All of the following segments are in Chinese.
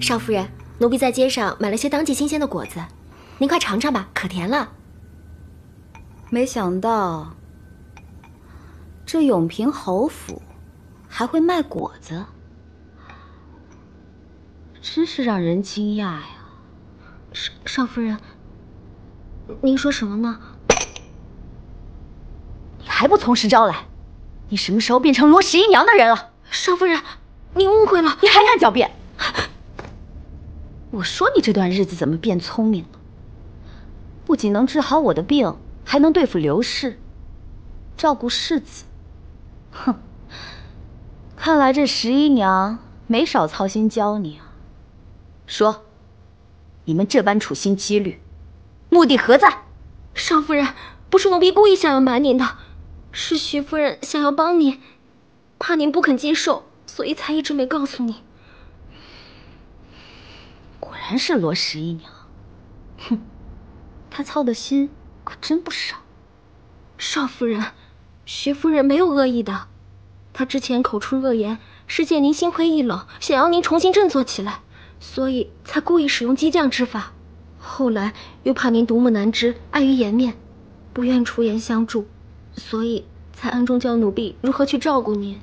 少夫人，奴婢在街上买了些当季新鲜的果子，您快尝尝吧，可甜了。没想到这永平侯府还会卖果子，真是让人惊讶呀！少夫人，您说什么呢？你还不从实招来？你什么时候变成罗十一娘的人了？少夫人，您误会了。你还敢狡辩？我说你这段日子怎么变聪明了？不仅能治好我的病，还能对付刘氏，照顾世子。哼，看来这十一娘没少操心教你啊。说，你们这般处心积虑，目的何在？少夫人，不是奴婢故意想要瞒您的，是徐夫人想要帮您，怕您不肯接受，所以才一直没告诉你。果然是罗十一娘，哼，她操的心可真不少。少夫人，徐夫人没有恶意的，她之前口出恶言，是见您心灰意冷，想要您重新振作起来，所以才故意使用激将之法。后来又怕您独木难支，碍于颜面，不愿出言相助，所以才暗中教奴婢如何去照顾您。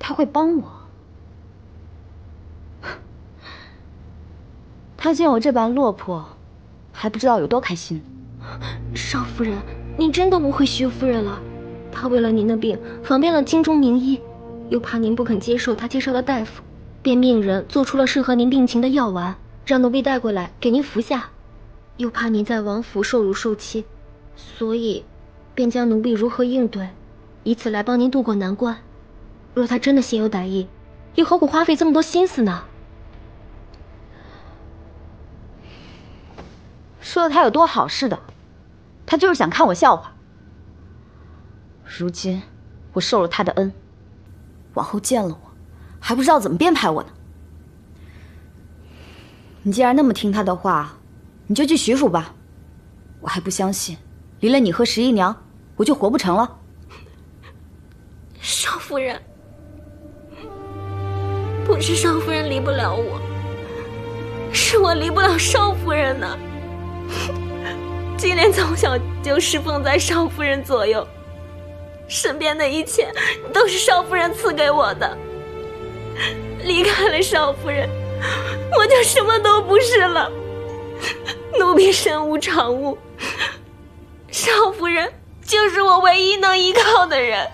她会帮我？她见我这般落魄，还不知道有多开心。少夫人，您真的误会徐夫人了。她为了您的病，访遍了京中名医，又怕您不肯接受她介绍的大夫，便命人做出了适合您病情的药丸，让奴婢带过来给您服下。又怕您在王府受辱受欺，所以便将奴婢如何应对，以此来帮您渡过难关。若她真的心有歹意，又何苦花费这么多心思呢？说他有多好似的，他就是想看我笑话。如今我受了他的恩，往后见了我，还不知道怎么编排我呢。你既然那么听他的话，你就去徐府吧。我还不相信，离了你和十一娘，我就活不成了。少夫人，不是少夫人离不了我，是我离不了少夫人呢。金莲从小就侍奉在少夫人左右，身边的一切都是少夫人赐给我的。离开了少夫人，我就什么都不是了。奴婢身无长物，少夫人就是我唯一能依靠的人。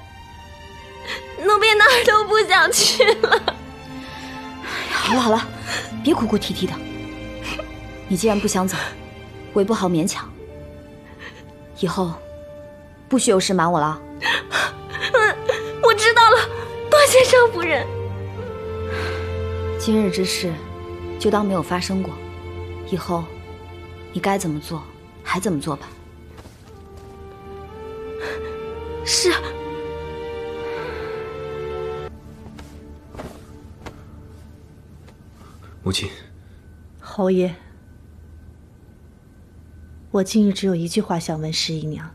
奴婢哪儿都不想去了。好了好了，别哭哭啼啼的。你既然不想走，我也不好勉强。以后不许有事瞒我了啊。我知道了，多谢少夫人。今日之事就当没有发生过，以后你该怎么做还怎么做吧。是。母亲。侯爷，我今日只有一句话想问十一娘：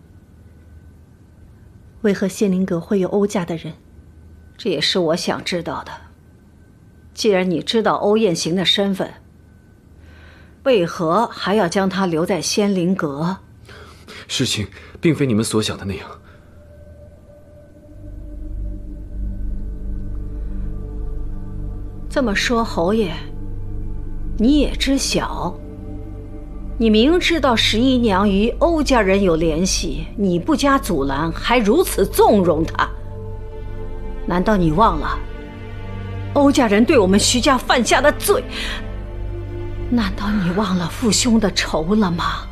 为何仙灵阁会有欧家的人？这也是我想知道的。既然你知道欧雁行的身份，为何还要将他留在仙灵阁？事情并非你们所想的那样。这么说，侯爷，你也知晓。你明知道十一娘与欧家人有联系，你不加阻拦，还如此纵容她，难道你忘了欧家人对我们徐家犯下的罪？难道你忘了父兄的仇了吗？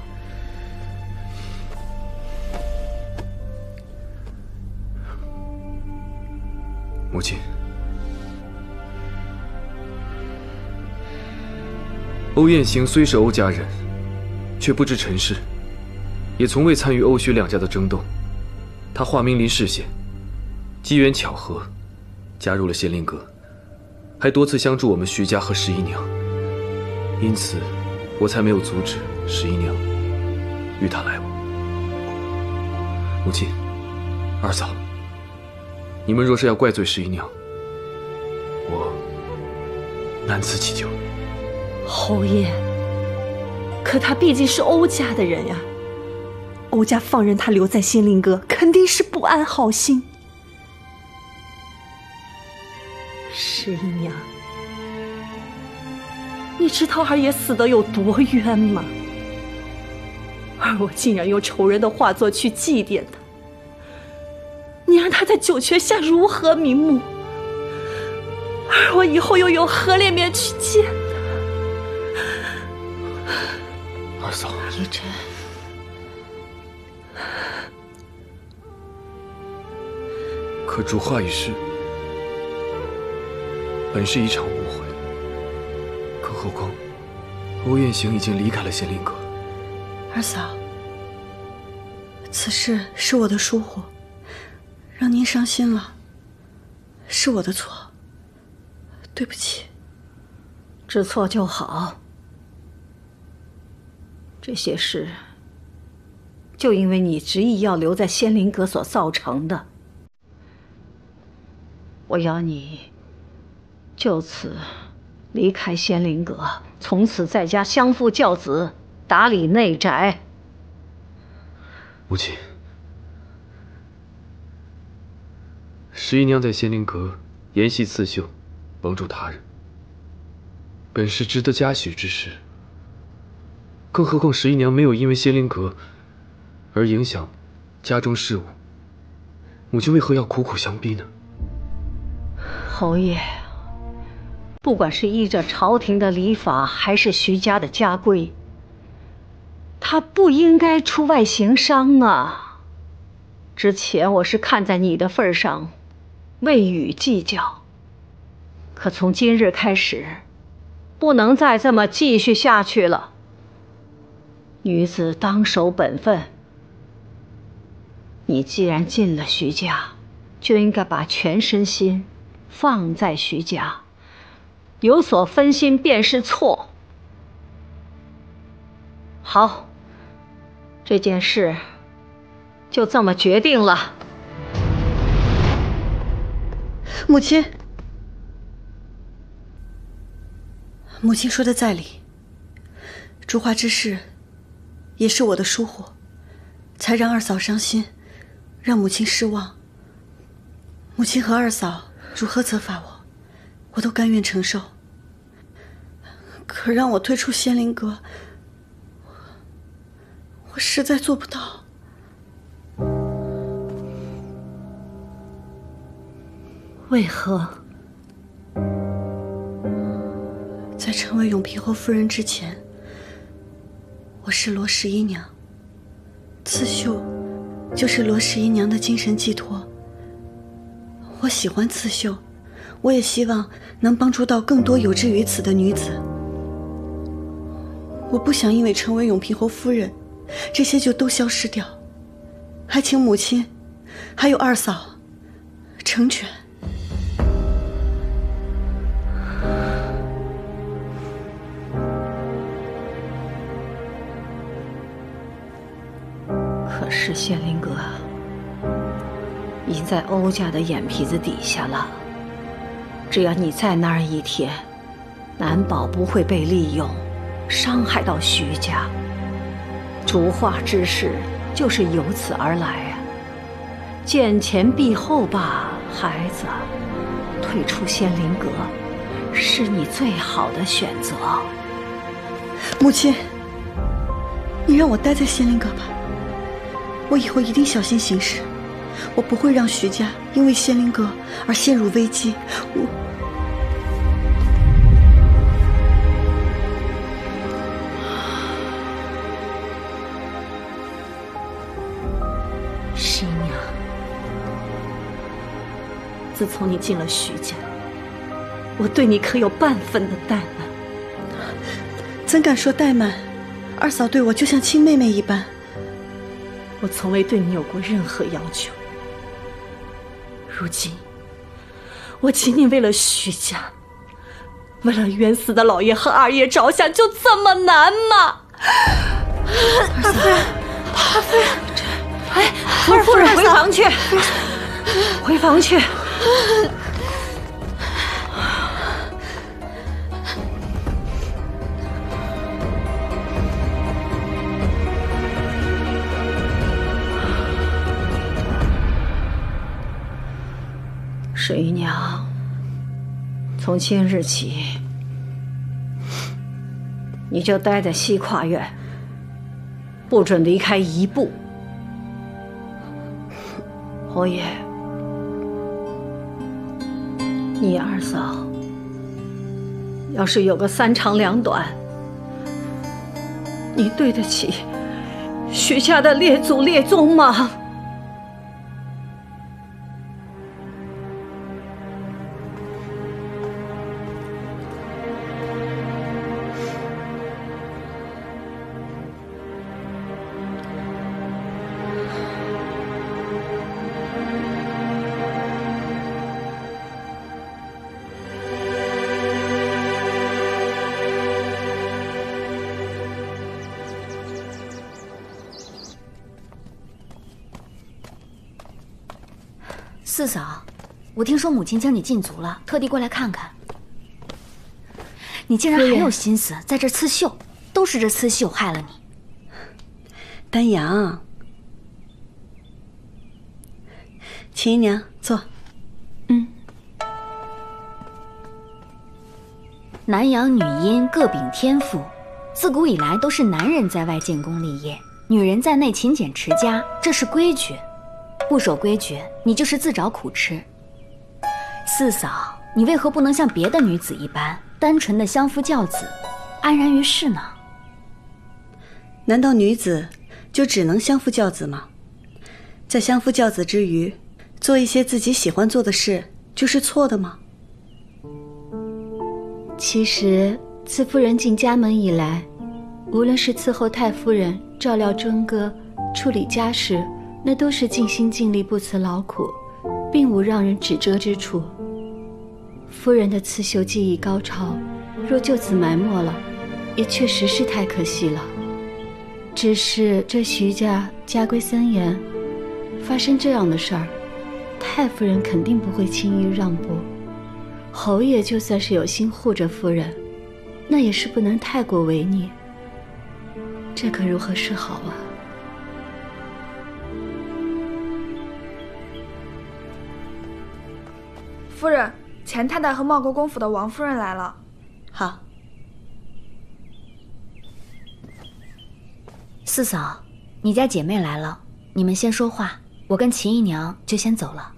母亲，欧雁行虽是欧家人，却不知尘世，也从未参与欧徐两家的争斗。他化名林世贤，机缘巧合加入了仙灵阁，还多次相助我们徐家和十一娘，因此我才没有阻止十一娘与他来往。母亲，二嫂，你们若是要怪罪十一娘，我难辞其咎。侯爷，可他毕竟是欧家的人呀，欧家放任他留在仙灵阁，肯定是不安好心。十一娘，你知道二爷死得有多冤吗？而我竟然用仇人的画作去祭奠他，你让他在九泉下如何瞑目？而我以后又有何脸面去见他？二嫂，依真，可主画一事，本是一场误会，更何况欧雁行已经离开了仙灵阁。二嫂，此事是我的疏忽，让您伤心了，是我的错，对不起。知错就好。这些事，就因为你执意要留在仙灵阁所造成的。我要你就此离开仙灵阁，从此在家相夫教子，打理内宅。母亲，十一娘在仙灵阁沿袭刺绣，帮助他人，本是值得嘉许之事。更何况十一娘没有因为仙灵阁而影响家中事务，母亲为何要苦苦相逼呢？侯爷，不管是依着朝廷的礼法，还是徐家的家规，他不应该出外行商啊。之前我是看在你的份上，未予计较。可从今日开始，不能再这么继续下去了。女子当守本分。你既然进了徐家，就应该把全身心放在徐家，有所分心便是错。好，这件事就这么决定了。母亲，母亲说的在理，主画之事也是我的疏忽，才让二嫂伤心，让母亲失望。母亲和二嫂如何责罚我，我都甘愿承受。可让我退出仙灵阁，我实在做不到。为何？在成为永平侯夫人之前，我是罗十一娘，刺绣就是罗十一娘的精神寄托。我喜欢刺绣，我也希望能帮助到更多有志于此的女子。我不想因为成为永平侯夫人，这些就都消失掉，还请母亲还有二嫂成全。可是仙灵阁已在欧家的眼皮子底下了，只要你在那儿一天，难保不会被利用，伤害到徐家。主画之事就是由此而来啊。见前避后吧，孩子，退出仙灵阁是你最好的选择。母亲，你让我待在仙灵阁吧，我以后一定小心行事，我不会让徐家因为仙灵阁而陷入危机。十一娘，自从你进了徐家，我对你可有半分的怠慢？怎敢说怠慢？二嫂对我就像亲妹妹一般。我从未对你有过任何要求，如今我仅仅为了徐家，为了冤死的老爷和二爷着想，就这么难吗？二夫人，二夫人，哎，二夫人回房去，回房去。十姨娘，从今日起，你就待在西跨院，不准离开一步。侯爷，你二嫂要是有个三长两短，你对得起许家的列祖列宗吗？四嫂，我听说母亲将你禁足了，特地过来看看。你竟然还有心思在这刺绣，都是这刺绣害了你。丹阳，秦姨娘坐。男阳女阴各秉天赋，自古以来都是男人在外建功立业，女人在内勤俭持家，这是规矩。不守规矩，你就是自找苦吃。四嫂，你为何不能像别的女子一般，单纯的相夫教子，安然于世呢？难道女子就只能相夫教子吗？在相夫教子之余，做一些自己喜欢做的事，就是错的吗？其实，自夫人进家门以来，无论是伺候太夫人、照料庄歌、处理家事，那都是尽心尽力、不辞劳苦，并无让人指责之处。夫人的刺绣技艺高超，若就此埋没了，也确实是太可惜了。只是这徐家家规森严，发生这样的事儿，太夫人肯定不会轻易让步。侯爷就算是有心护着夫人，那也是不能太过违逆。这可如何是好啊？夫人，钱太太和茂国公府的王夫人来了。好。四嫂，你家姐妹来了，你们先说话，我跟秦姨娘就先走了。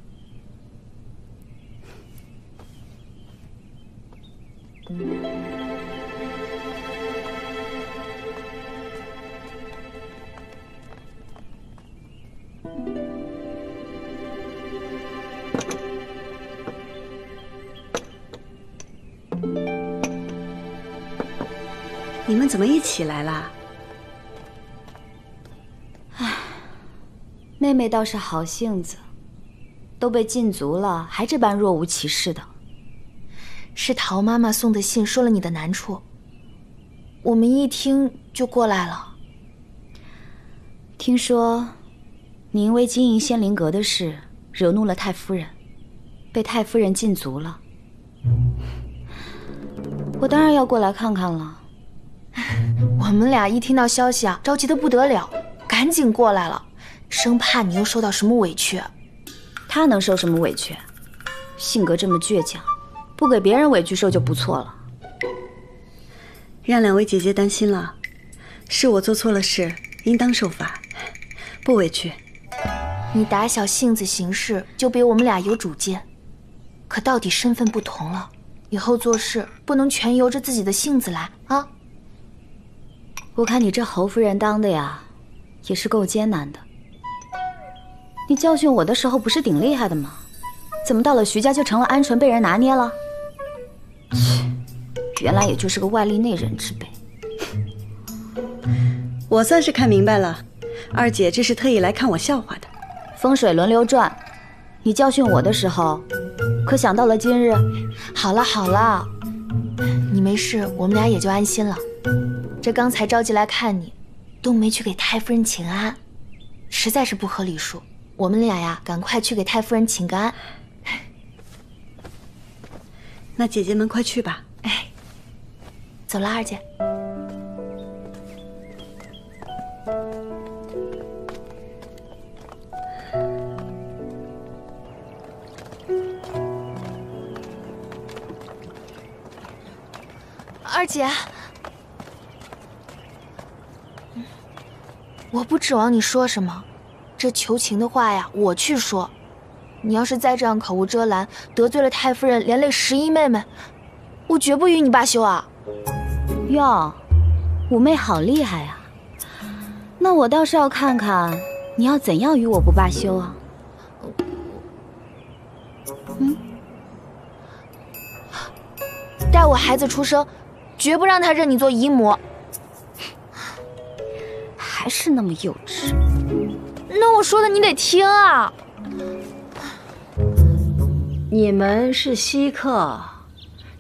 你们怎么一起来啦？妹妹倒是好性子，都被禁足了，还这般若无其事的。是陶妈妈送的信说了你的难处，我们一听就过来了。听说你因为经营仙灵阁的事惹怒了太夫人，被太夫人禁足了。我当然要过来看看了。我们俩一听到消息啊，着急的不得了，赶紧过来了，生怕你又受到什么委屈。她能受什么委屈？性格这么倔强，不给别人委屈受就不错了。让两位姐姐担心了，是我做错了事，应当受罚，不委屈。你打小性子行事就比我们俩有主见，可到底身份不同了，以后做事不能全由着自己的性子来啊。我看你这侯夫人当的呀，也是够艰难的。你教训我的时候不是挺厉害的吗？怎么到了徐家就成了鹌鹑被人拿捏了？原来也就是个外力内人之辈。我算是看明白了，二姐这是特意来看我笑话的。风水轮流转，你教训我的时候，可想到了今日？好了好了，你没事，我们俩也就安心了。这刚才着急来看你，都没去给太夫人请安，实在是不合礼数。我们俩呀，赶快去给太夫人请个安。那姐姐们快去吧。哎，走了，二姐。二姐，我不指望你说什么，这求情的话呀，我去说。你要是再这样口无遮拦，得罪了太夫人，连累11妹妹，我绝不与你罢休啊！哟，五妹好厉害呀！那我倒是要看看你要怎样与我不罢休啊！待我孩子出生，绝不让他认你做姨母。还是那么幼稚。那我说的你得听啊！你们是稀客，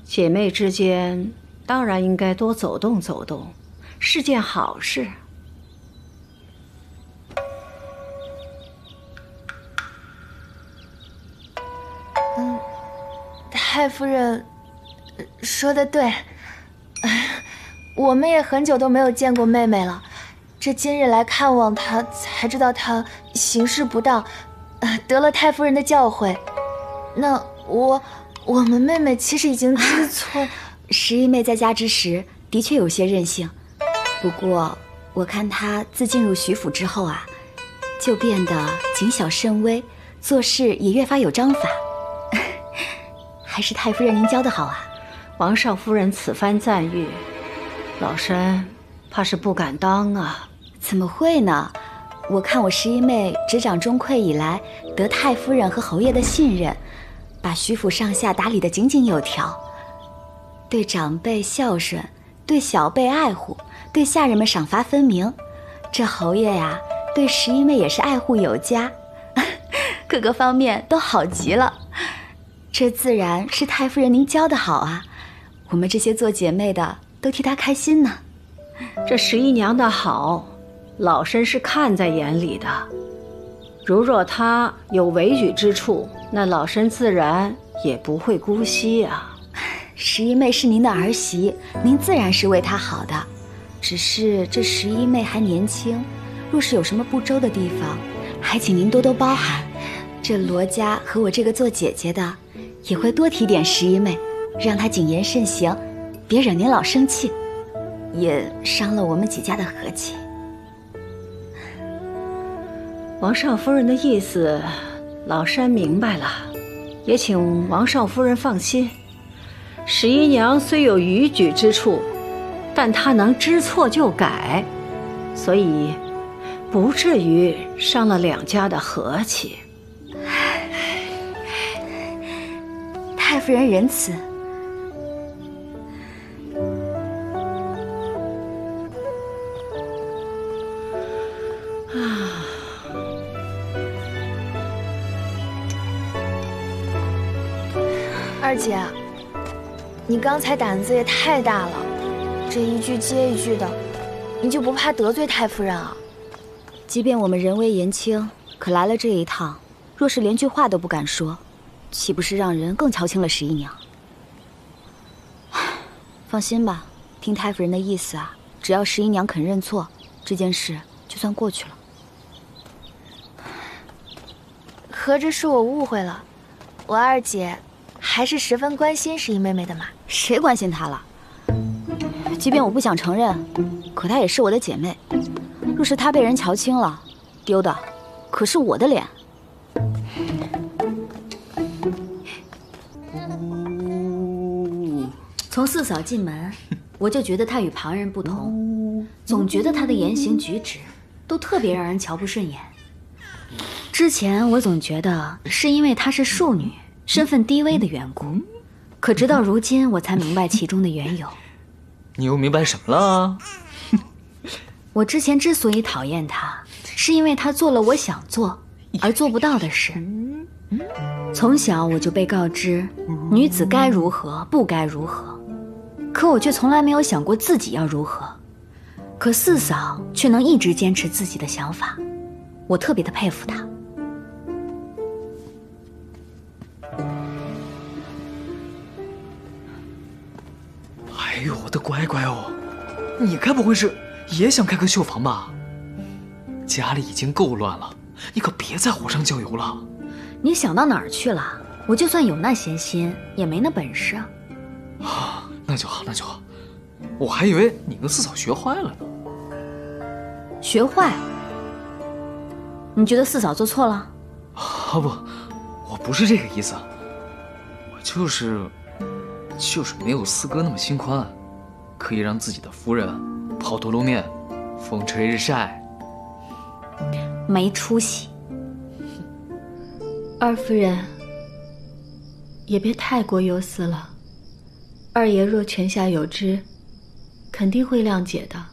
姐妹之间当然应该多走动走动，是件好事。太夫人说的对，我们也很久都没有见过妹妹了，这今日来看望她，才知道她行事不当，得了太夫人的教诲。那我们妹妹其实已经知错。11妹在家之时的确有些任性，不过我看她自进入徐府之后啊，就变得谨小慎微，做事也越发有章法。还是太夫人您教得好啊！王少夫人此番赞誉，老身怕是不敢当啊。怎么会呢？我看我11妹执掌钟馗以来，得太夫人和侯爷的信任，把徐府上下打理得井井有条，对长辈孝顺，对小辈爱护，对下人们赏罚分明。这侯爷呀，对11妹也是爱护有加，各个方面都好极了。这自然是太夫人您教得好啊，我们这些做姐妹的都替她开心呢。这11娘的好，老身是看在眼里的。如若她有违矩之处，那老身自然也不会姑息啊。11妹是您的儿媳，您自然是为她好的。只是这11妹还年轻，若是有什么不周的地方，还请您多多包涵。这罗家和我这个做姐姐的，也会多提点11妹，让她谨言慎行，别惹您老生气，也伤了我们几家的和气。王少夫人的意思，老身明白了，也请王少夫人放心。11娘虽有逾矩之处，但她能知错就改，所以不至于伤了两家的和气。太夫人仁慈。二姐，你刚才胆子也太大了，这一句接一句的，你就不怕得罪太夫人啊？即便我们人微言轻，可来了这一趟，若是连句话都不敢说，岂不是让人更瞧轻了11娘？放心吧，听太夫人的意思啊，只要11娘肯认错，这件事就算过去了。合着是我误会了，我二姐还是十分关心11妹妹的嘛。谁关心她了？即便我不想承认，可她也是我的姐妹。若是她被人瞧轻了，丢的可是我的脸。从四嫂进门，我就觉得她与旁人不同，总觉得她的言行举止都特别让人瞧不顺眼。之前我总觉得是因为她是庶女，身份低微的缘故，可直到如今我才明白其中的缘由。你又明白什么了？我之前之所以讨厌她，是因为她做了我想做而做不到的事。从小我就被告知女子该如何不该如何，可我却从来没有想过自己要如何。可四嫂却能一直坚持自己的想法，我特别的佩服她。哎呦，我的乖乖哦，你该不会是也想开个绣房吧？家里已经够乱了，你可别再火上浇油了。你想到哪儿去了？我就算有那闲心，也没那本事啊。啊，那就好，那就好。我还以为你跟四嫂学坏了呢。学坏？你觉得四嫂做错了？啊不，我不是这个意思，我就是没有四哥那么心宽，可以让自己的夫人抛头露面，风吹日晒。没出息。二夫人，也别太过忧思了。二爷若泉下有知，肯定会谅解的。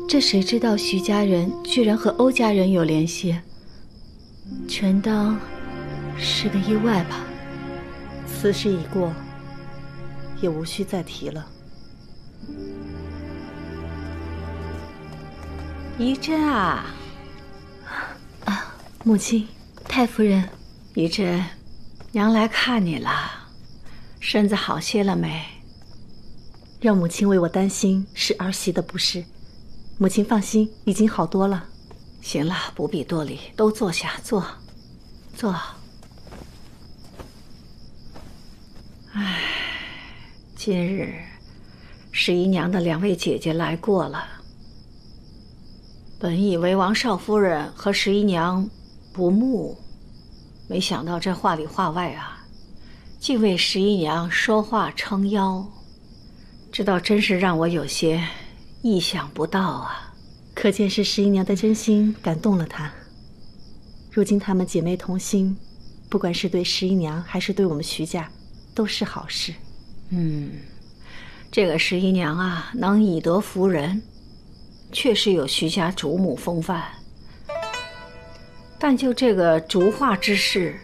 这谁知道徐家人居然和欧家人有联系，全当是个意外吧。此事已过，也无需再提了。仪珍啊，母亲，太夫人。仪珍，娘来看你了，身子好些了没？让母亲为我担心是儿媳的不是，母亲放心，已经好多了。行了，不必多礼，都坐下，坐。唉，今日十一娘的2位姐姐来过了。本以为王少夫人和十一娘不睦，没想到这话里话外啊，竟为十一娘说话撑腰，这倒真是让我有些意想不到啊。可见是十一娘的真心感动了她。如今她们姐妹同心，不管是对十一娘还是对我们徐家，都是好事。这个十一娘啊，能以德服人，确实有徐家主母风范。但就这个竹画之事，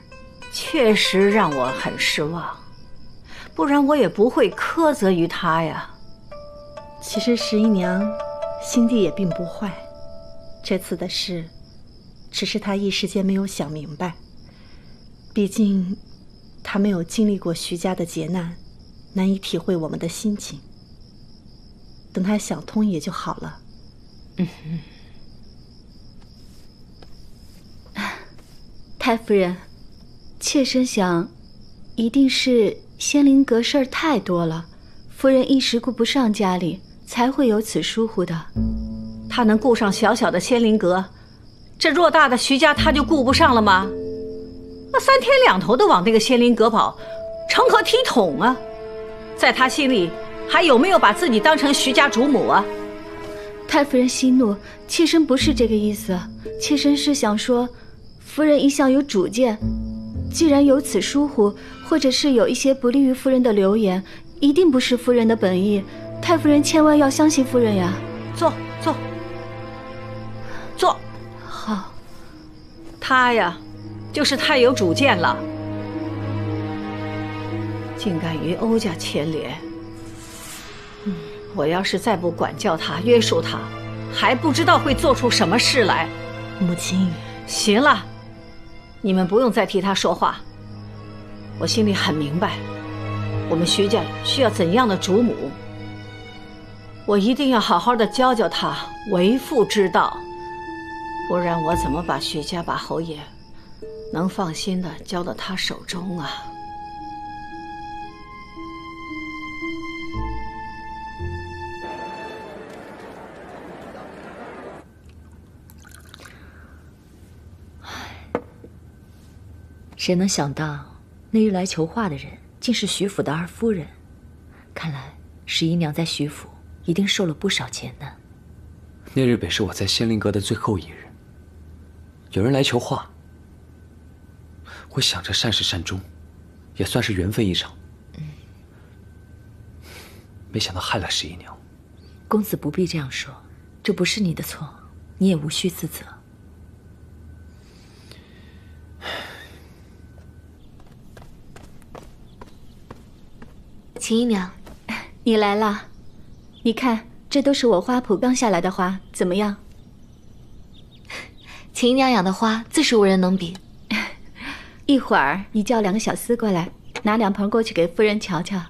确实让我很失望，不然我也不会苛责于她呀。其实十一娘心地也并不坏，这次的事只是她一时间没有想明白，毕竟她没有经历过徐家的劫难，难以体会我们的心情。等她想通也就好了。太夫人，妾身想，一定是仙灵阁事儿太多了，夫人一时顾不上家里，才会有此疏忽的。她能顾上小小的仙灵阁，这偌大的徐家她就顾不上了吗？那3天2头的往这个仙灵阁跑，成何体统啊？在她心里，还有没有把自己当成徐家主母啊？太夫人息怒，妾身不是这个意思，妾身是想说，夫人一向有主见，既然有此疏忽，或者是有一些不利于夫人的流言，一定不是夫人的本意。太夫人千万要相信夫人呀！坐。好。她呀，就是太有主见了，竟敢与欧家牵连。我要是再不管教她、约束她，还不知道会做出什么事来。母亲，行了，你们不用再替她说话。我心里很明白，我们徐家需要怎样的主母。我一定要好好的教教她为妇之道，不然我怎么把徐家、把侯爷能放心的交到她手中啊？谁能想到那日来求画的人竟是徐府的二夫人？看来十一娘在徐府一定受了不少劫难。那日本是我在仙灵阁的最后一日，有人来求画，我想着善始善终，也算是缘分一场。没想到害了十一娘。公子不必这样说，这不是你的错，你也无需自责。秦姨娘，你来了。你看，这都是我花圃刚下来的花，怎么样？秦姨娘养的花自是无人能比。一会儿你叫2个小厮过来，拿2盆过去给夫人瞧瞧。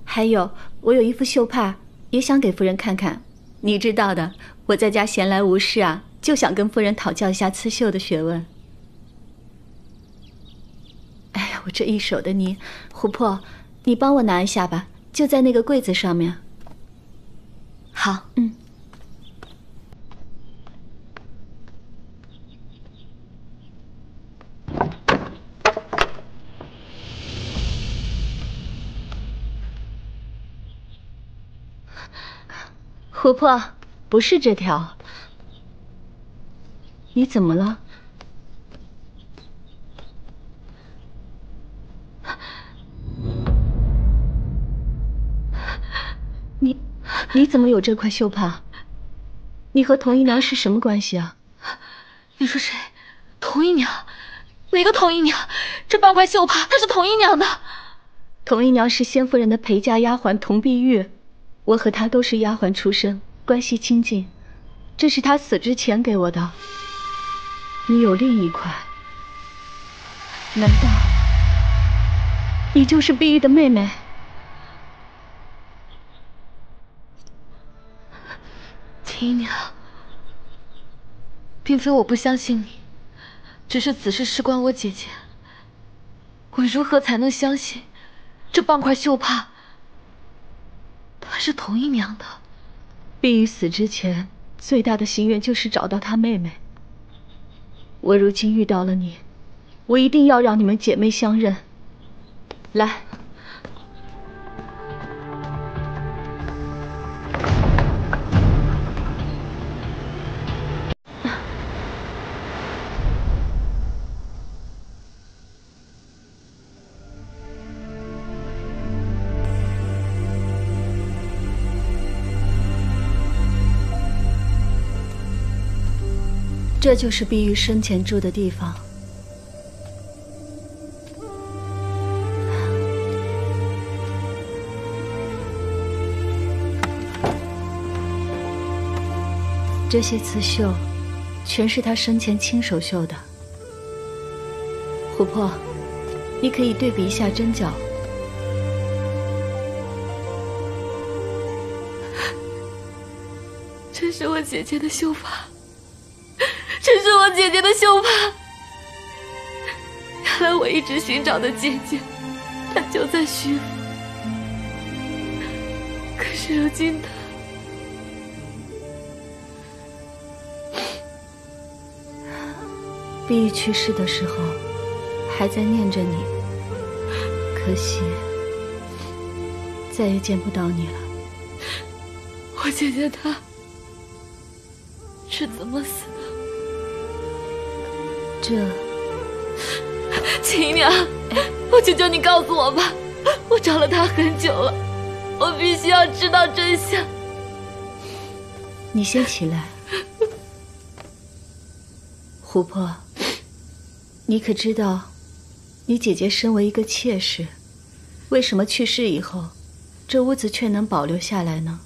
还有，我有一副绣帕，也想给夫人看看。你知道的，我在家闲来无事啊，就想跟夫人讨教一下刺绣的学问。哎呀，我这一手的泥，琥珀，你帮我拿一下吧，就在那个柜子上面。好，琥珀，不是这条。你怎么了？你怎么有这块绣帕？你和童姨娘是什么关系啊？你说谁？童姨娘？哪个童姨娘？这半块绣帕，她是童姨娘的。童姨娘是先夫人的陪嫁丫鬟童碧玉，我和她都是丫鬟出身，关系亲近。这是她死之前给我的。你有另一块，难道你就是碧玉的妹妹？秦姨娘，并非我不相信你，只是此事事关我姐姐，我如何才能相信这半块绣帕，她是童姨娘的？碧玉死之前，最大的心愿就是找到她妹妹。我如今遇到了你，我一定要让你们姐妹相认。来。这就是碧玉生前住的地方。这些刺绣，全是她生前亲手绣的。琥珀，你可以对比一下针脚。这是我姐姐的绣帕。这是我姐姐的绣帕，原来我一直寻找的姐姐，她就在徐府。可是如今她……碧玉去世的时候，还在念着你，可惜再也见不到你了。我姐姐她是怎么死的？秦姨娘，我求求你告诉我吧，我找了她很久了，我必须要知道真相。你先起来，琥珀，你可知道，你姐姐身为一个妾室，为什么去世以后，这屋子却能保留下来呢？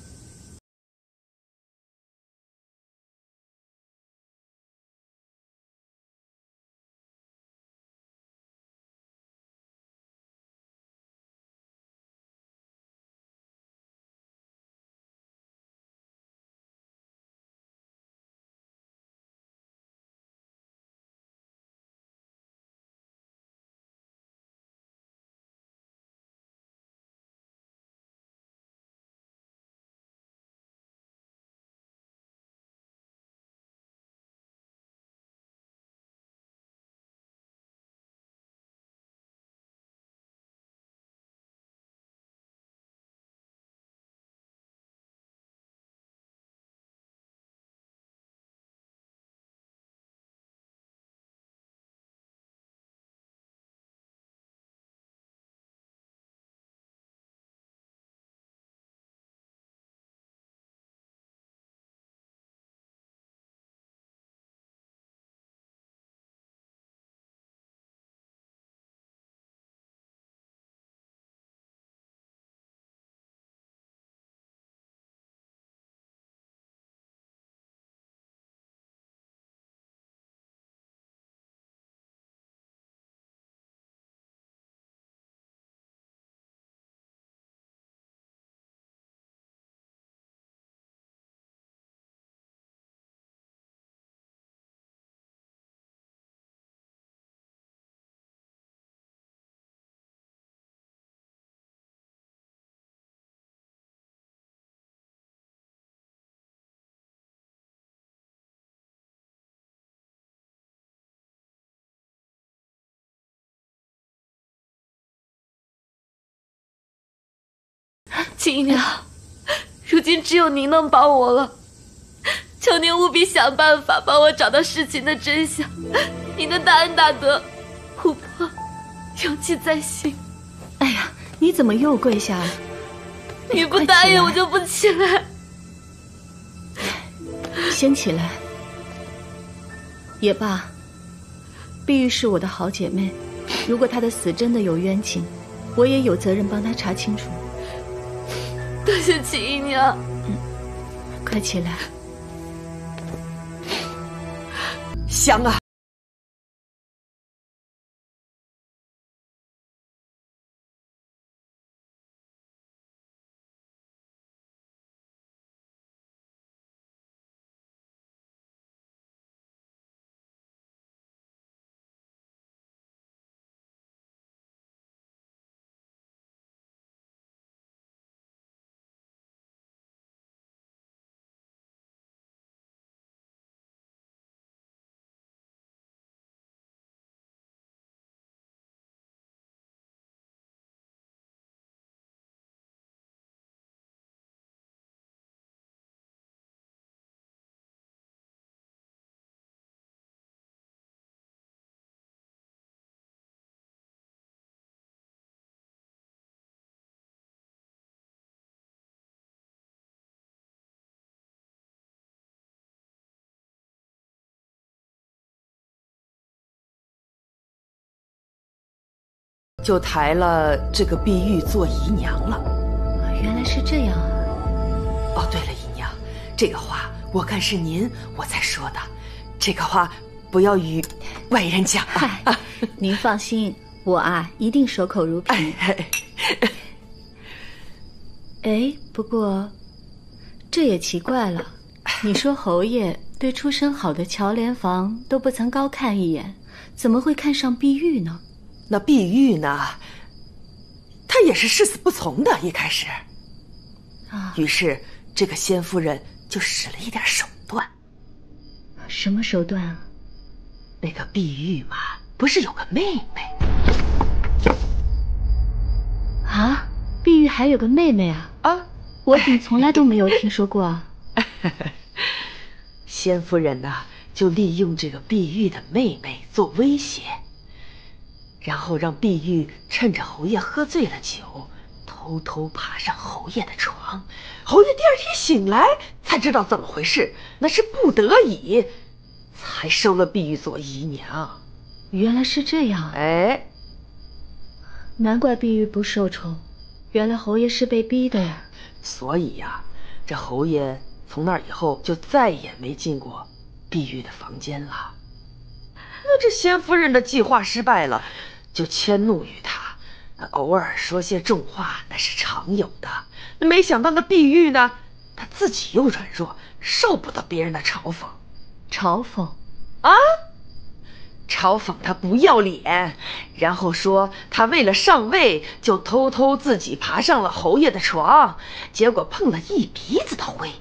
秦姨娘，如今只有您能帮我了，求您务必想办法帮我找到事情的真相。您的大恩大德，琥珀永记在心。哎呀，你怎么又跪下了？你不答应我就不起来。先起来。也罢，碧玉是我的好姐妹，如果她的死真的有冤情，我也有责任帮她查清楚。多谢秦姨娘。快起来。香啊！就抬了这个碧玉做姨娘了。原来是这样啊！哦，对了，姨娘，这个话我看是您我才说的，这个话不要与外人讲啊。嗨，您放心，我啊一定守口如瓶。哎，不过这也奇怪了，你说侯爷对出身好的乔莲房都不曾高看一眼，怎么会看上碧玉呢？那碧玉呢，她也是誓死不从的，一开始。于是这个仙夫人就使了一点手段。什么手段啊？那个碧玉嘛，不是有个妹妹啊？碧玉还有个妹妹啊？啊，我怎么从来都没有听说过啊？仙夫人呢，就利用这个碧玉的妹妹做威胁，然后让碧玉趁着侯爷喝醉了酒，偷偷爬上侯爷的床。侯爷第二天醒来才知道怎么回事，那是不得已才收了碧玉做姨娘。原来是这样。哎，难怪碧玉不受宠，原来侯爷是被逼的呀。所以呀，这侯爷从那以后就再也没进过碧玉的房间了。那这仙夫人的计划失败了，就迁怒于他，偶尔说些重话，那是常有的。没想到那碧玉呢，她自己又软弱，受不得别人的嘲讽。嘲讽啊？嘲讽他不要脸，然后说他为了上位，就偷偷自己爬上了侯爷的床，结果碰了一鼻子的灰。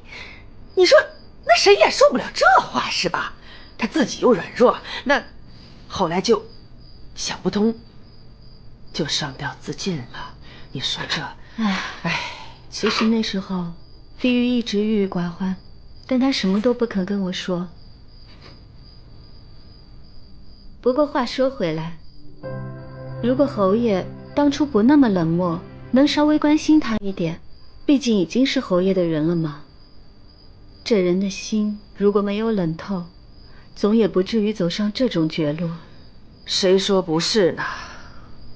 你说那谁也受不了这话是吧？他自己又软弱，那后来就想不通，就上吊自尽了。你说这，哎，其实那时候碧玉一直郁郁寡欢，但她什么都不肯跟我说。不过话说回来，如果侯爷当初不那么冷漠，能稍微关心他一点，毕竟已经是侯爷的人了嘛。这人的心如果没有冷透，总也不至于走上这种绝路。谁说不是呢？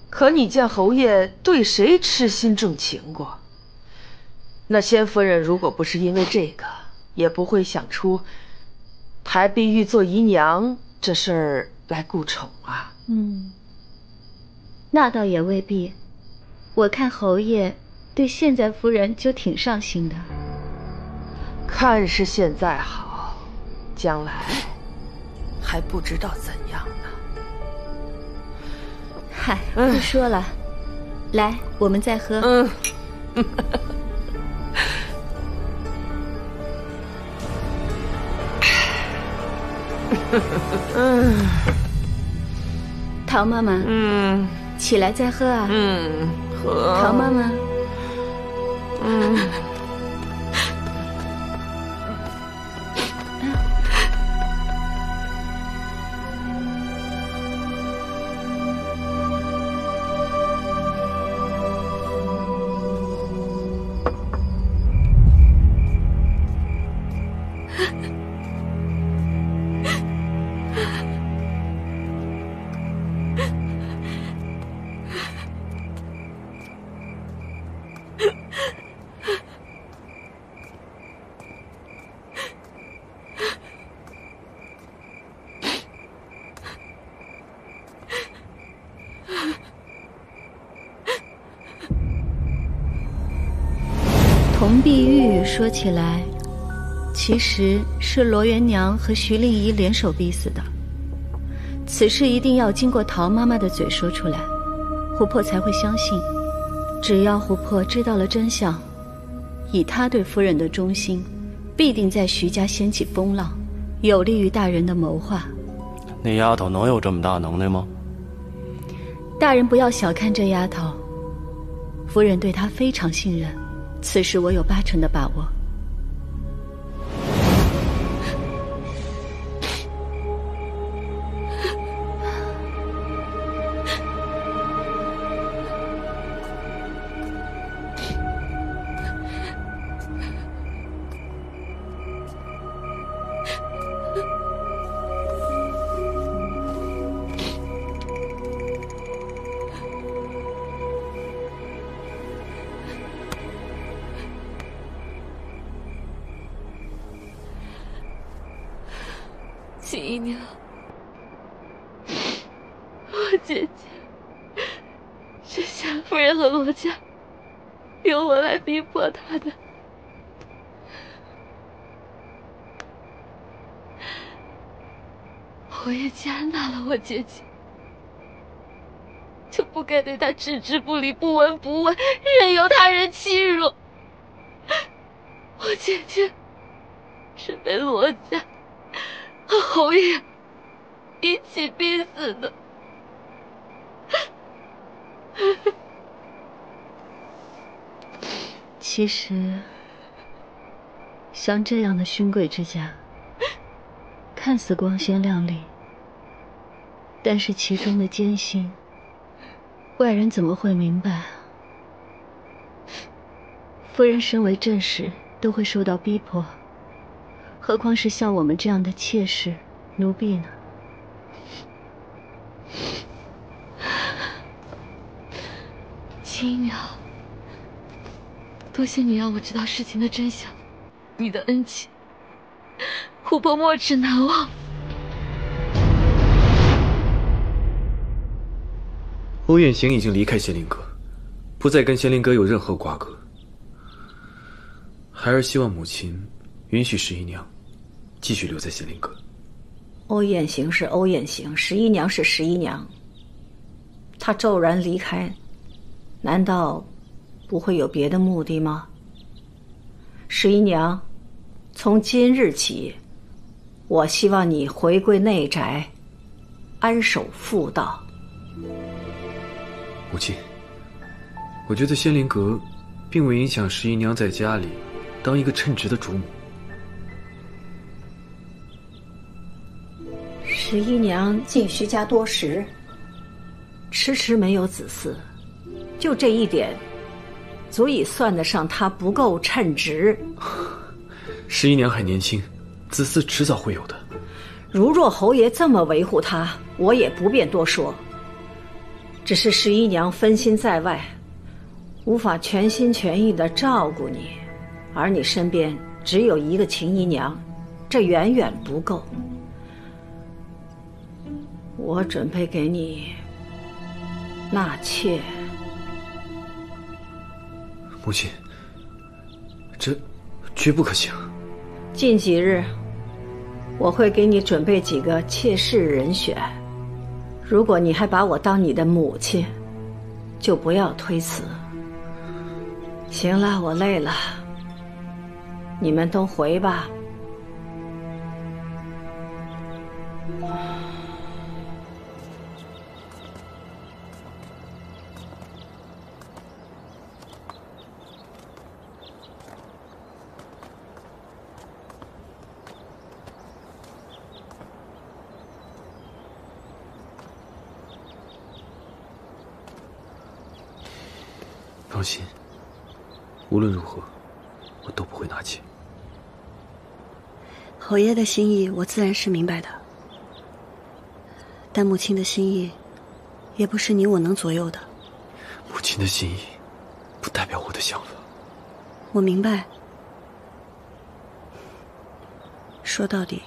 可你见侯爷对谁痴心重情过？那仙夫人如果不是因为这个，也不会想出抬碧玉做姨娘这事儿来顾宠啊。那倒也未必。我看侯爷对现在夫人就挺上心的。看是现在好，将来还不知道怎样呢。嗨，不说了，来，我们再喝。陶妈妈，起来再喝啊。喝。陶妈妈，铜碧玉说起来，其实是罗元娘和徐令仪联手逼死的。此事一定要经过陶妈妈的嘴说出来，琥珀才会相信。只要琥珀知道了真相，以她对夫人的忠心，必定在徐家掀起风浪，有利于大人的谋划。那丫头能有这么大能耐吗？大人不要小看这丫头，夫人对她非常信任，此事我有80%的把握。秦姨娘，我姐姐是夏夫人和罗家由我来逼迫她的。我也接纳了我姐姐，就不该对她置之不理、不闻不问，任由他人欺辱。我姐姐是被罗家和侯爷一起逼死的。其实，像这样的勋贵之家，看似光鲜亮丽，但是其中的艰辛，外人怎么会明白？夫人身为正室，都会受到逼迫，何况是像我们这样的妾室、奴婢呢？秦姨娘，多谢你让我知道事情的真相，你的恩情，琥珀没齿难忘。欧远行已经离开仙灵阁，不再跟仙灵阁有任何瓜葛。孩儿希望母亲允许十一娘继续留在仙灵阁。欧雁行是欧雁行，十一娘是十一娘。她骤然离开，难道不会有别的目的吗？十一娘，从今日起，我希望你回归内宅，安守妇道。母亲，我觉得仙灵阁并未影响十一娘在家里当一个称职的主母。十一娘进徐家多时，迟迟没有子嗣，就这一点，足以算得上她不够称职。十一娘还年轻，子嗣迟早会有的。如若侯爷这么维护她，我也不便多说。只是十一娘分心在外，无法全心全意地照顾你，而你身边只有一个秦姨娘，这远远不够。我准备给你纳妾。母亲，这绝不可行。近几日，我会给你准备几个妾室人选。如果你还把我当你的母亲，就不要推辞。行了，我累了，你们都回吧。放心，无论如何，我都不会拿钱。侯爷的心意我自然是明白的，但母亲的心意也不是你我能左右的。母亲的心意不代表我的想法。我明白，说到底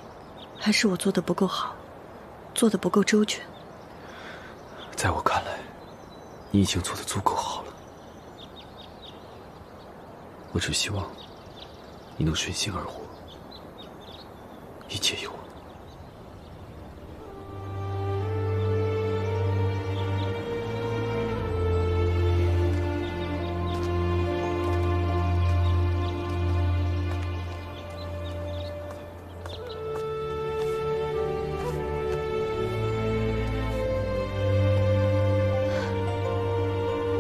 还是我做的不够好，做的不够周全。在我看来，你已经做得足够好了。我只希望你能顺心而活，一切有我。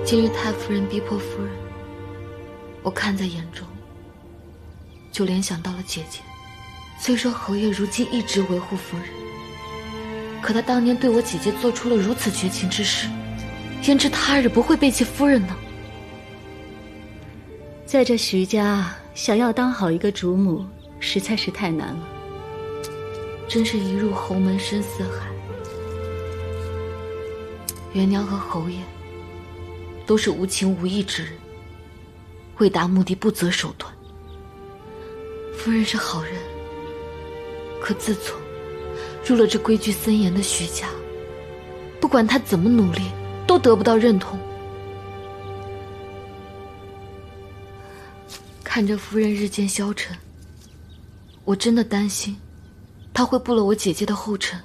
今日太夫人逼迫夫人，我看在眼中，就联想到了姐姐。虽说侯爷如今一直维护夫人，可他当年对我姐姐做出了如此绝情之事，焉知他日不会背弃夫人呢？在这徐家，想要当好一个主母，实在是太难了。真是一入侯门深似海。元娘和侯爷都是无情无义之人，为达目的不择手段。夫人是好人，可自从入了这规矩森严的徐家，不管她怎么努力，都得不到认同。看着夫人日渐消沉，我真的担心她会步了我姐姐的后尘。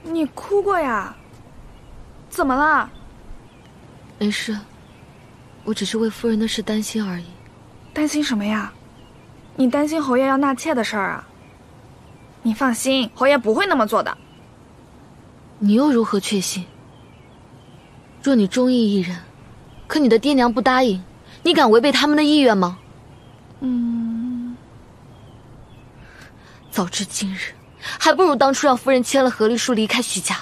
你哭过呀？怎么了？没事，我只是为夫人的事担心而已。担心什么呀？你担心侯爷要纳妾的事儿啊？你放心，侯爷不会那么做的。你又如何确信？若你中意一人，可你的爹娘不答应，你敢违背他们的意愿吗？早知今日，还不如当初让夫人签了和离书离开徐家。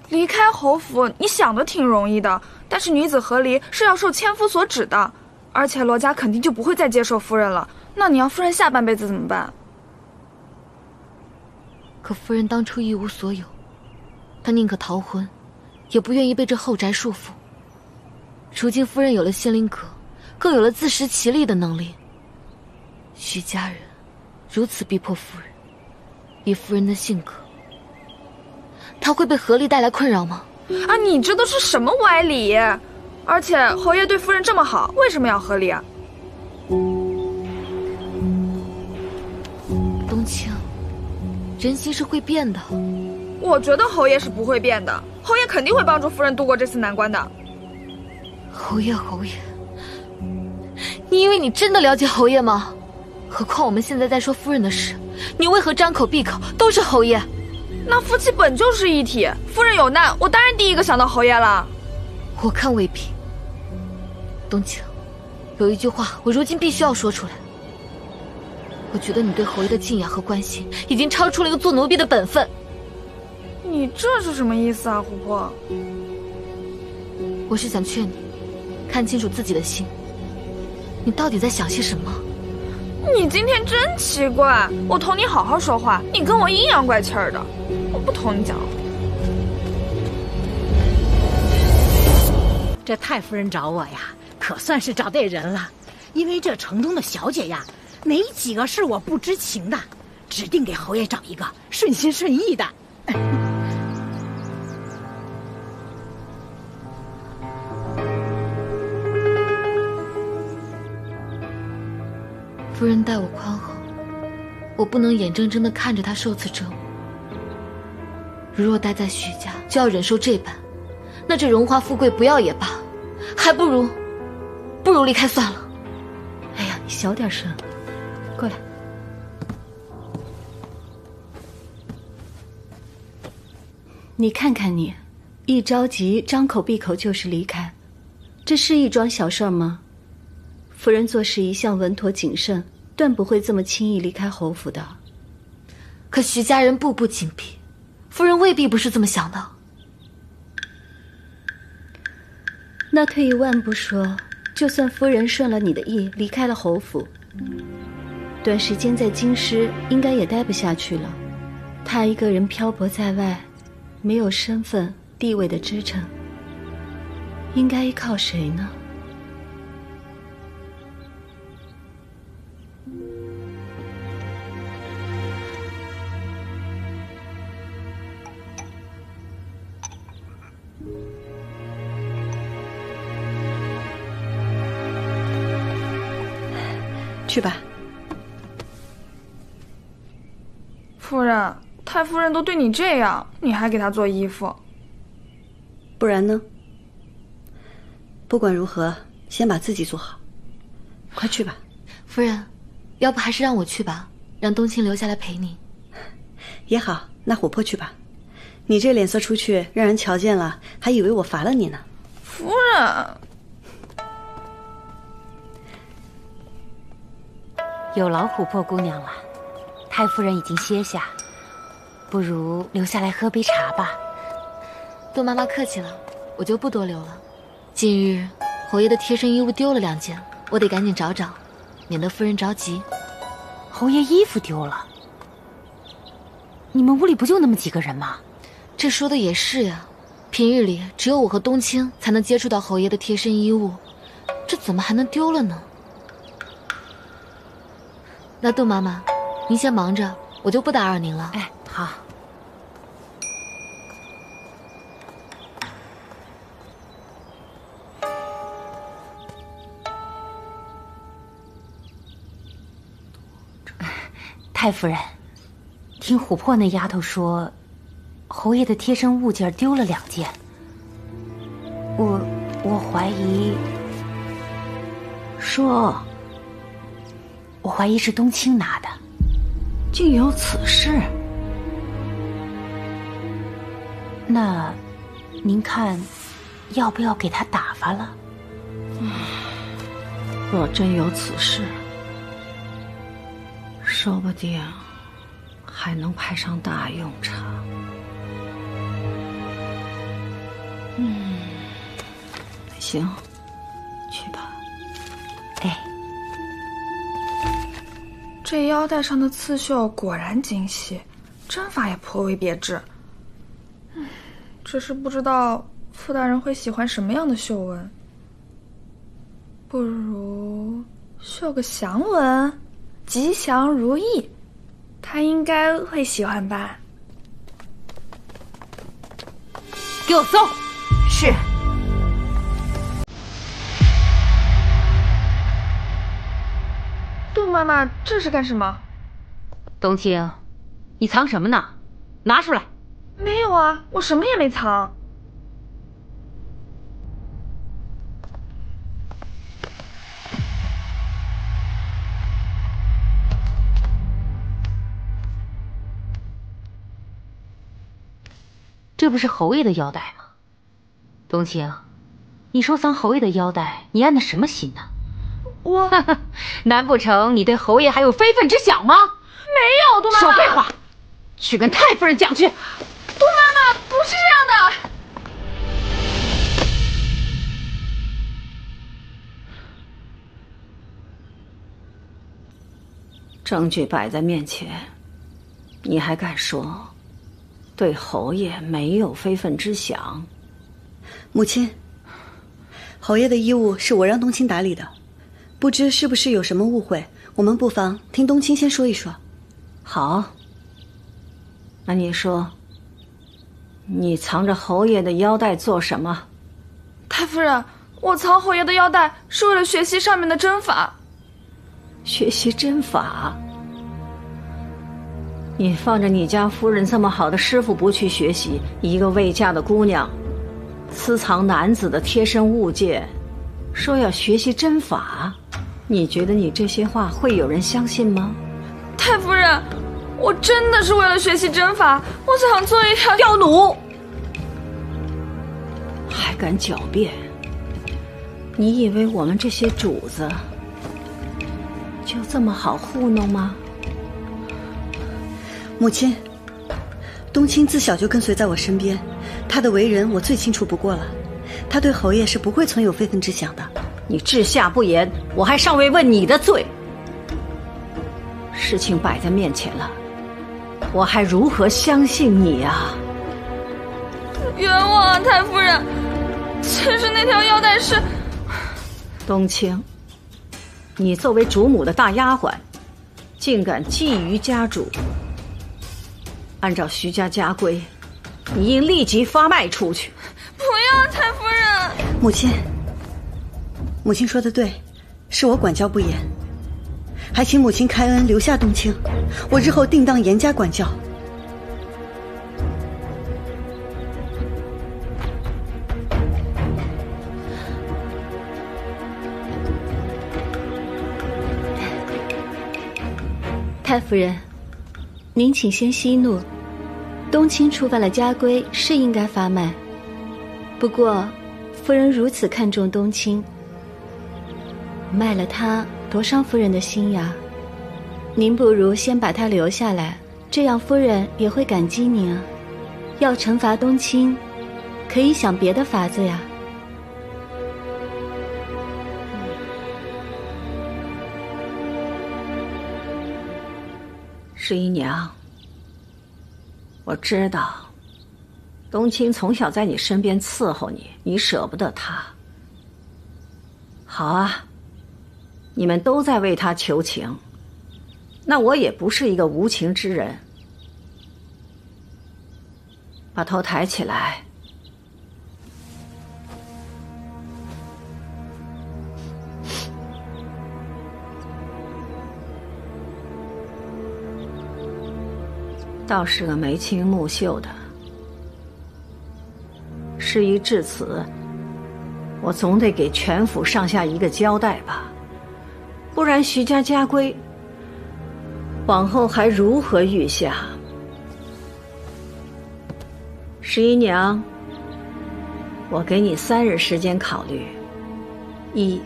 离开侯府，你想的挺容易的，但是女子和离是要受千夫所指的，而且罗家肯定就不会再接受夫人了。那你要夫人下半辈子怎么办？可夫人当初一无所有，她宁可逃婚，也不愿意被这后宅束缚。如今夫人有了仙灵阁，更有了自食其力的能力。徐家人如此逼迫夫人，以夫人的性格，她会被和离带来困扰吗？啊，你这都是什么歪理？而且侯爷对夫人这么好，为什么要和离啊？冬青，人心是会变的。我觉得侯爷是不会变的，侯爷肯定会帮助夫人度过这次难关的。侯爷，你以为你真的了解侯爷吗？何况我们现在在说夫人的事，你为何张口闭口都是侯爷？那夫妻本就是一体，夫人有难，我当然第一个想到侯爷了。我看未必。冬青，有一句话我如今必须要说出来。我觉得你对侯爷的敬仰和关心，已经超出了一个做奴婢的本分。你这是什么意思啊，琥珀？我是想劝你，看清楚自己的心，你到底在想些什么？你今天真奇怪，我同你好好说话，你跟我阴阳怪气儿的，我不同你讲了。这太夫人找我呀，可算是找对人了。因为这城中的小姐呀，没几个是我不知情的，指定给侯爷找一个顺心顺意的。夫人待我宽厚，我不能眼睁睁地看着她受此折磨。如若待在许家，就要忍受这般，那这荣华富贵不要也罢，还不如离开算了。哎呀，你小点声，过来。你看看你，一着急，张口闭口就是离开，这是一桩小事吗？夫人做事一向稳妥谨慎，断不会这么轻易离开侯府的。可徐家人步步紧逼，夫人未必不是这么想的。那退一万步说，就算夫人顺了你的意，离开了侯府，短时间在京师应该也待不下去了。她一个人漂泊在外，没有身份地位的支撑，应该依靠谁呢？去吧。夫人，太夫人都对你这样，你还给她做衣服？不然呢？不管如何，先把自己做好。快去吧。夫人，要不还是让我去吧，让冬青留下来陪你。也好，那琥珀去吧。你这脸色出去，让人瞧见了，还以为我罚了你呢。夫人。有劳琥珀姑娘了，太夫人已经歇下，不如留下来喝杯茶吧。杜妈妈客气了，我就不多留了。近日侯爷的贴身衣物丢了2件，我得赶紧找找，免得夫人着急。侯爷衣服丢了？你们屋里不就那么几个人吗？这说的也是呀，平日里只有我和冬青才能接触到侯爷的贴身衣物，这怎么还能丢了呢？那杜妈妈，您先忙着，我就不打扰您了。哎，好。太夫人，听琥珀那丫头说，侯爷的贴身物件丢了2件。我怀疑，说。我怀疑是冬青拿的。竟有此事？那您看要不要给他打发了？若真有此事，说不定还能派上大用场。行，去吧。哎。这腰带上的刺绣果然精细，针法也颇为别致。只是不知道傅大人会喜欢什么样的绣纹，不如绣个祥纹，吉祥如意，他应该会喜欢吧。给我搜！是。杜妈妈，这是干什么？冬青，你藏什么呢？拿出来！没有啊，我什么也没藏。这不是侯爷的腰带吗？冬青，你收藏侯爷的腰带，你安的什么心呢？我，难不成你对侯爷还有非分之想吗？没有，杜妈妈。少废话，去跟太夫人讲去。杜妈妈，不是这样的。证据摆在面前，你还敢说对侯爷没有非分之想？母亲，侯爷的衣物是我让冬青打理的，不知是不是有什么误会？我们不妨听冬青先说一说。好，那你说，你藏着侯爷的腰带做什么？太夫人，我藏侯爷的腰带是为了学习上面的针法。学习针法？你放着你家夫人这么好的师傅不去学习，一个未嫁的姑娘私藏男子的贴身物件，说要学习针法，你觉得你这些话会有人相信吗？太夫人，我真的是为了学习针法，我想做一条刁奴，还敢狡辩？你以为我们这些主子就这么好糊弄吗？母亲，冬青自小就跟随在我身边，他的为人我最清楚不过了。他对侯爷是不会存有非分之想的。你治下不严，我还尚未问你的罪。事情摆在面前了，我还如何相信你啊？冤枉啊，太夫人！其实那条腰带是……冬青，你作为主母的大丫鬟，竟敢觊觎家主。按照徐家家规，你应立即发卖出去。不要，太夫人！母亲，母亲说的对，是我管教不严，还请母亲开恩留下冬青，我日后定当严加管教。太夫人，您请先息怒。冬青触犯了家规，是应该发卖。不过，夫人如此看重冬青，卖了他多伤夫人的心呀。您不如先把他留下来，这样夫人也会感激您啊。要惩罚冬青，可以想别的法子呀。十一娘，我知道冬青从小在你身边伺候你，你舍不得他。好啊，你们都在为他求情，那我也不是一个无情之人。把头抬起来。倒是个眉清目秀的。事已至此，我总得给全府上下一个交代吧，不然徐家家规往后还如何御下？十一娘，我给你3日时间考虑：一，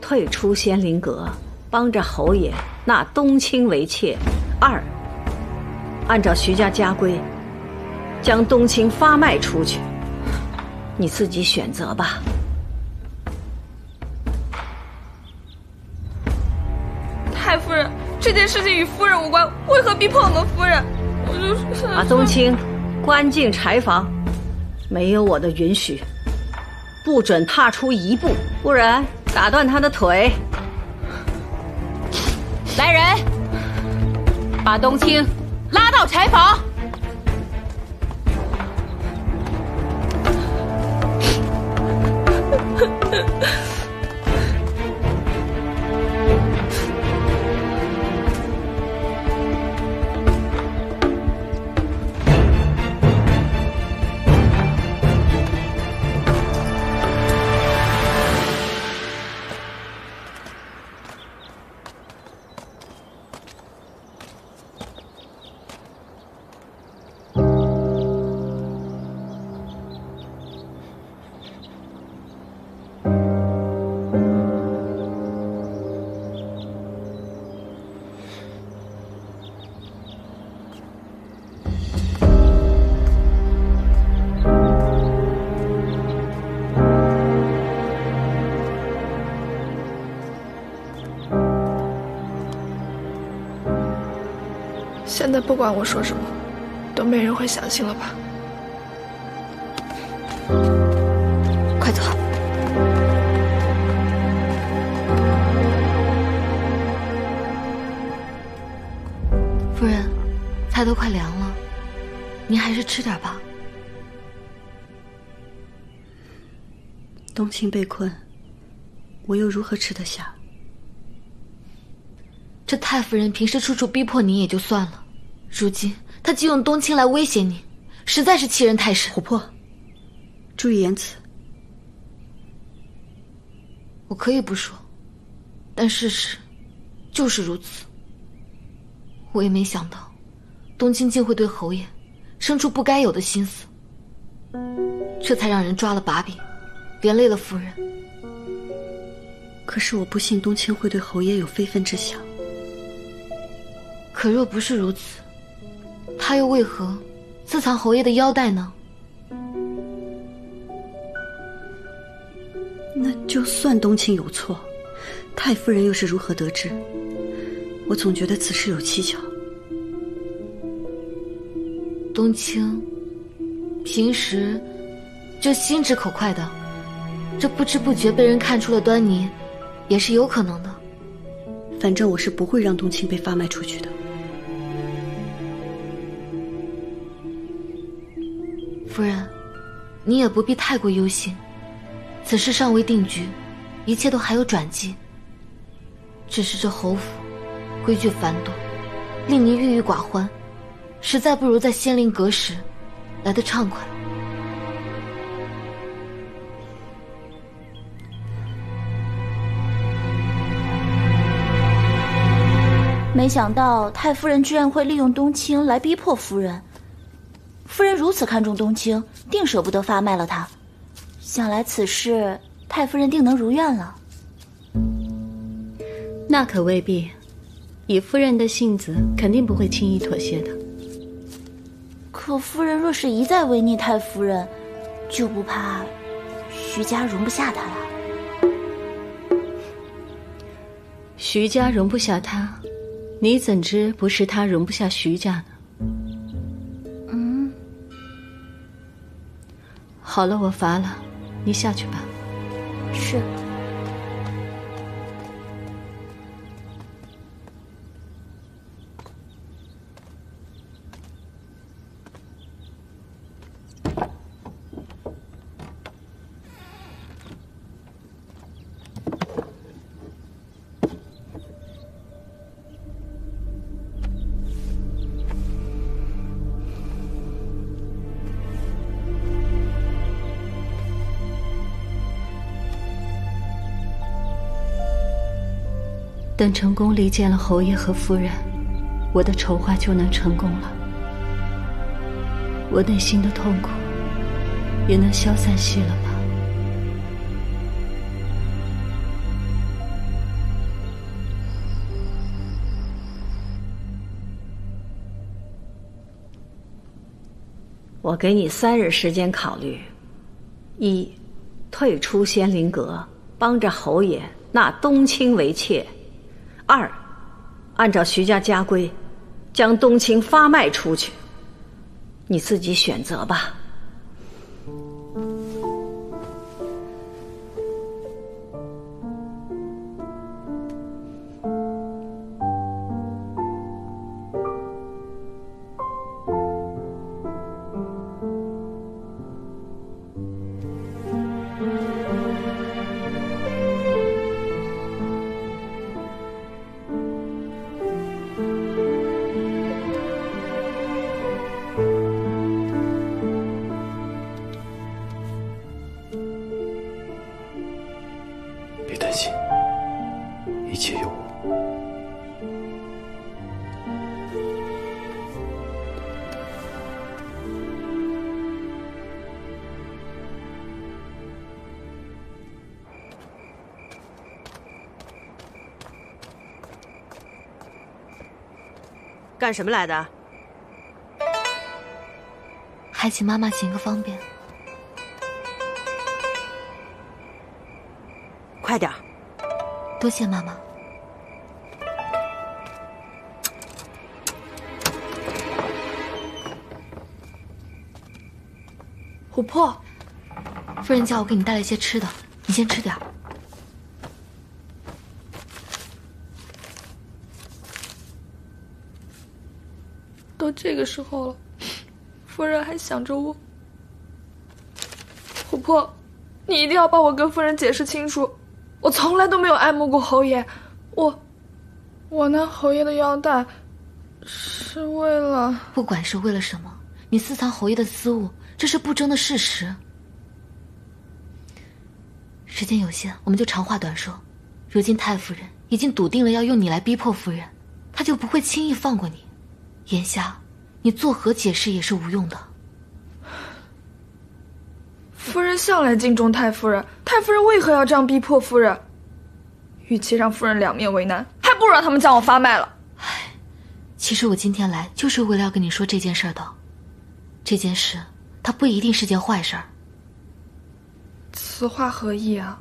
退出仙灵阁，帮着侯爷纳冬青为妾；二，按照徐家家规，将冬青发卖出去。你自己选择吧。太夫人，这件事情与夫人无关，为何逼迫我们夫人？我就是把冬青关进柴房，没有我的允许，不准踏出一步，不然打断他的腿。来人，把冬青拉到柴房。在不管我说什么，都没人会相信了吧？快走。夫人，菜都快凉了，您还是吃点吧。冬青被困，我又如何吃得下？这太夫人平时处处逼迫您也就算了，如今她竟用冬青来威胁您，实在是欺人太甚。琥珀，注意言辞。我可以不说，但事实就是如此。我也没想到，冬青竟会对侯爷生出不该有的心思，这才让人抓了把柄，连累了夫人。可是我不信冬青会对侯爷有非分之想。可若不是如此，他又为何私藏侯爷的腰带呢？那就算冬青有错，太夫人又是如何得知？我总觉得此事有蹊跷。冬青平时就心直口快的，这不知不觉被人看出了端倪，也是有可能的。反正我是不会让冬青被发卖出去的。夫人，你也不必太过忧心，此事尚未定局，一切都还有转机。只是这侯府规矩繁多，令您郁郁寡欢，实在不如在仙灵阁时来得畅快。没想到太夫人居然会利用冬青来逼迫夫人。夫人如此看重冬青，定舍不得发卖了她。想来此事，太夫人定能如愿了。那可未必，以夫人的性子，肯定不会轻易妥协的。可夫人若是一再违逆太夫人，就不怕徐家容不下她了？徐家容不下她，你怎知不是她容不下徐家呢？好了，我乏了，你下去吧。是。等成功离间了侯爷和夫人，我的筹划就能成功了，我内心的痛苦也能消散些了吧。我给你3日时间考虑：一，退出仙灵阁，帮着侯爷纳冬青为妾；二，按照徐家家规，将冬青发卖出去。你自己选择吧。别担心，一切有我。干什么来的？还请妈妈行个方便。快点儿！多谢妈妈。琥珀，夫人叫我给你带了一些吃的，你先吃点。都这个时候了，夫人还想着我。琥珀，你一定要帮我跟夫人解释清楚，我从来都没有爱慕过侯爷，我拿侯爷的腰带是为了……不管是为了什么，你私藏侯爷的私物，这是不争的事实。时间有限，我们就长话短说。如今太夫人已经笃定了要用你来逼迫夫人，她就不会轻易放过你。眼下你作何解释也是无用的。夫人向来敬重太夫人，太夫人为何要这样逼迫夫人？与其让夫人两面为难，还不如让他们将我发卖了。其实我今天来就是为了要跟你说这件事的。这件事它不一定是件坏事儿。此话何意啊？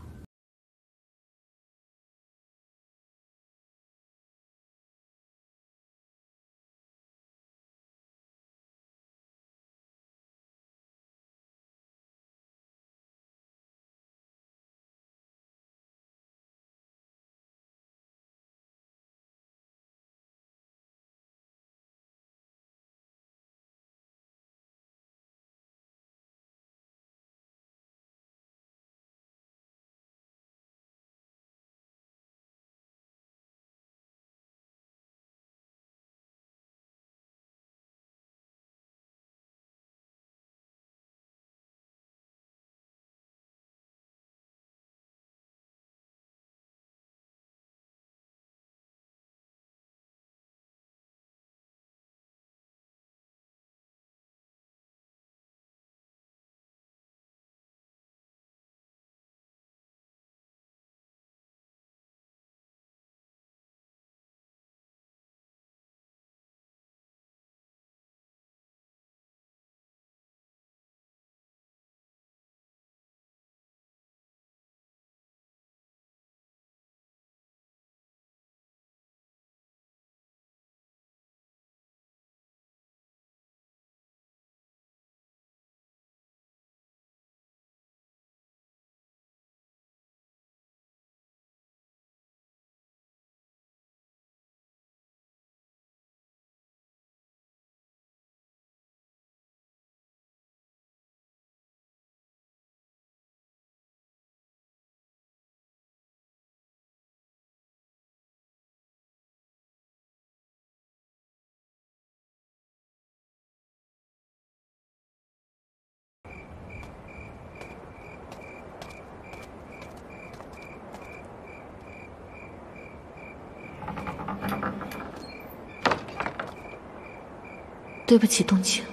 对不起，冬青。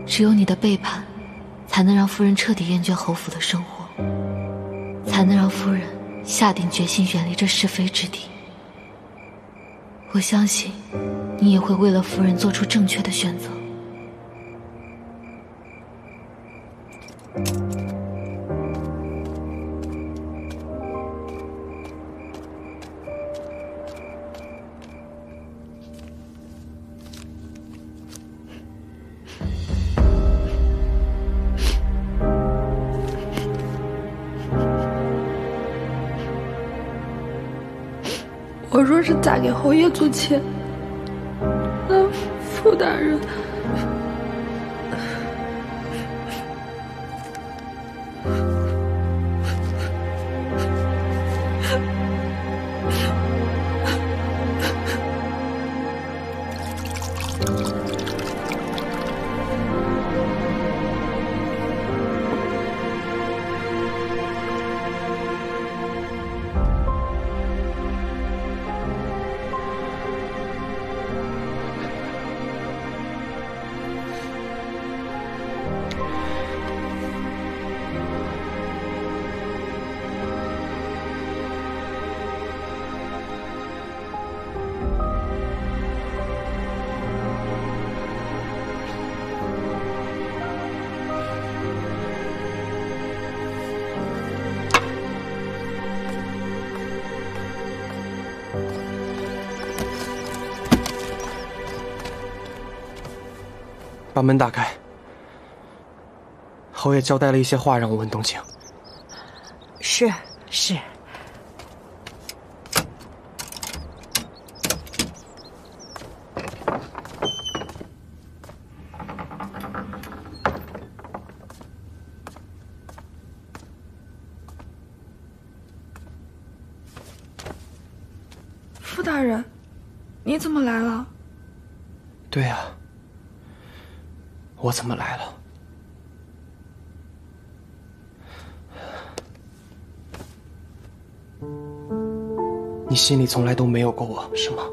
只有你的背叛，才能让夫人彻底厌倦侯府的生活，才能让夫人下定决心远离这是非之地。我相信，你也会为了夫人做出正确的选择。我若是嫁给侯爷做妾，那傅大人……把门打开。侯爷交代了一些话让我问冬青。是。傅大人，你怎么来了？对呀，我怎么来了？你心里从来都没有过我，是吗？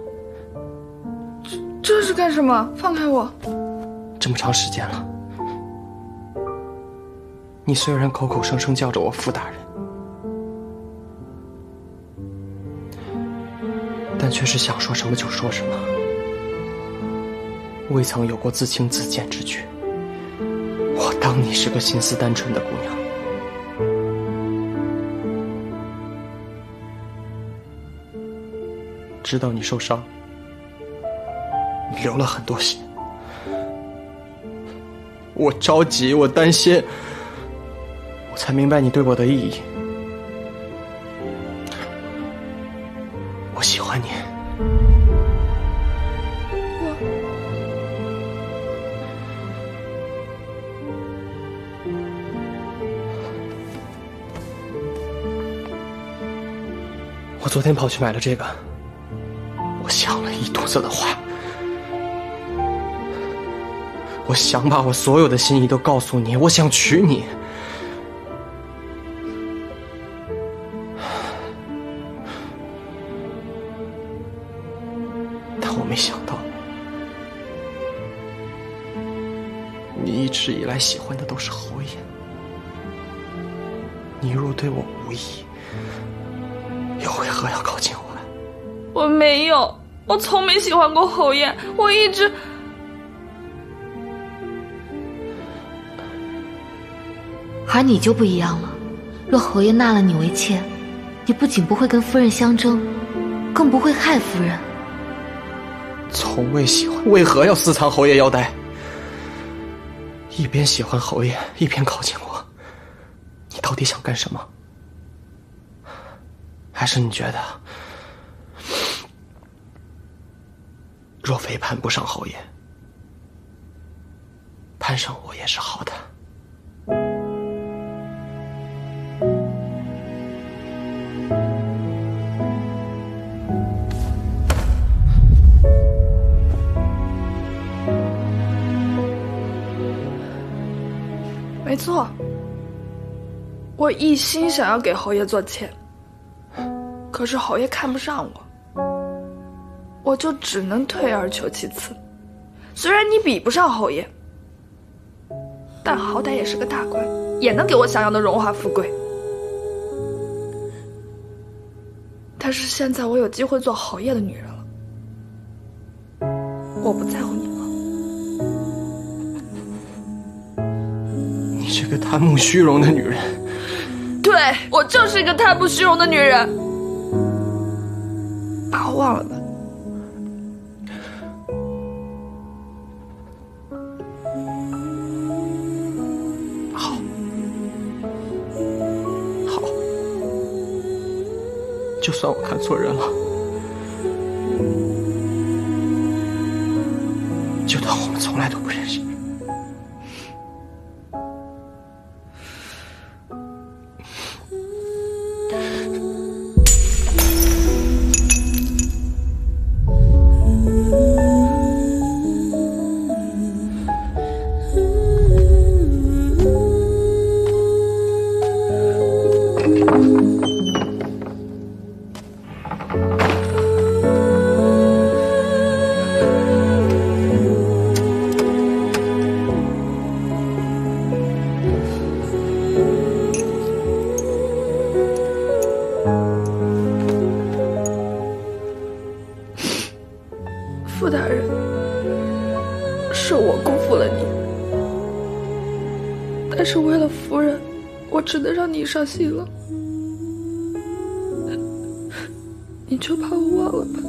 这是干什么？放开我！这么长时间了，你虽然口口声声叫着我傅大人，但却是想说什么就说什么，未曾有过自轻自贱之举。我当你是个心思单纯的姑娘。知道你受伤，你流了很多血，我着急，我担心，我才明白你对我的意义。我喜欢你。我昨天跑去买了这个。我想了一肚子的话，我想把我所有的心意都告诉你，我想娶你。但我没想到，你一直以来喜欢的都是侯爷。你若对我无意，又为何要靠近我？我没有，我从没喜欢过侯爷，我一直……而你就不一样了，若侯爷纳了你为妾，你不仅不会跟夫人相争，更不会害夫人。从未喜欢，为何要私藏侯爷腰带？一边喜欢侯爷，一边靠近我，你到底想干什么？还是你觉得？若非攀不上侯爷，攀上我也是好的。没错，我一心想要给侯爷做妾，可是侯爷看不上我。我就只能退而求其次。虽然你比不上侯爷，但好歹也是个大官，也能给我想要的荣华富贵。但是现在我有机会做侯爷的女人了，我不在乎你了。你这个贪慕虚荣的女人。对，我就是一个贪慕虚荣的女人。把我忘了吧。就算我看错人了，就当我们从来都不认识。傅大人，是我辜负了你，但是为了夫人，我只能让你伤心了。你就把我忘了吧。